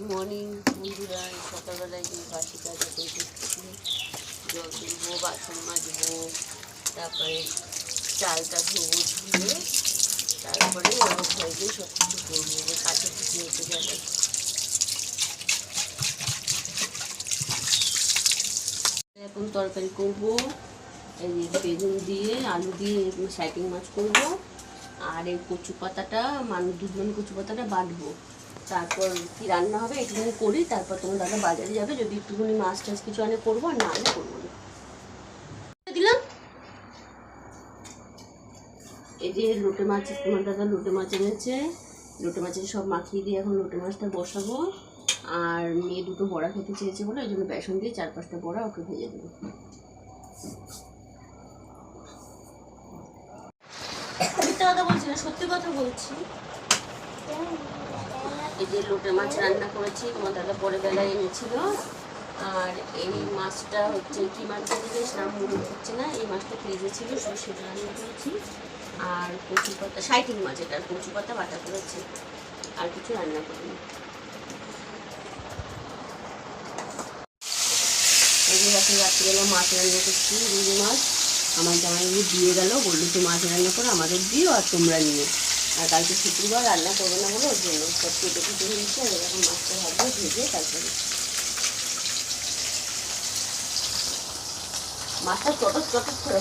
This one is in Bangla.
গুড মর্নিং বন্ধুরা। সকালবেলায় যে বাসি কাজ করছি, জল তুলবো, বাসন মাজবো, তারপরে চালটা ধোবো, ধুয়ে তারপরে ওর ঘরে গিয়ে সব কিছু করবো। কাছে কিছু হতে যাবে। এখন তরকারি করবো, এই বেগুন দিয়ে আলু দিয়ে সাইটিং মাছ করবো। আর এই কচু পাতাটা দুধমণি কচু পাতাটা বাটবো। তারপর কি রান্না হবে একটুখানি করি, তারপর তোমার দাদা বাজারে যাবে, যদি একটুখানি মাছ টাছ কিছু আনে করবো, আর না আনে করবো না। দিলাম এই যে লোটে মাছ, তোমার দাদা লোটে মাছ এনেছে। লোটে মাছের সব মাখিয়ে দিয়ে এখন লোটে মাছটা বসাবো। আর মেয়ে দুটো বড়া খেতে চেয়েছে বলে ওই জন্য বেসন দিয়ে 4-5টা বড়া ওকে ভেজে দেবো। মিথ্যা কথা বলছি না, সত্যি কথা বলছি। এই যে লোটে মাছ রান্না করেছি, তোমার দাদা পরে বেলায় এনেছিল। আর এই মাছটা হচ্ছে কি মাছ বেশ নাম মনে হচ্ছে না, এই মাছটা ফ্রিজে ছিল, সেটা রান্না করেছি। আর কচু পাতা, সাইটিং মাছ, এটা কচু পাতা বাটা করেছি, আর কিছু রান্না করিনি। এই যে এখন রাত্রিবেলা মাছ রান্না করছি, রুই মাছ। আমার জামাই দিয়ে গেল, বললো তো মাছ রান্না করে আমাদের দিও আর তোমরা নিও। আর কালকে শুক্রবার রান্না করবো না বলে ওর জন্য সব কেটে কুটে নিয়েছি। আর এরকম মাছটা ভাববো ভেজে তারপরে মাছটা চটক চটক করে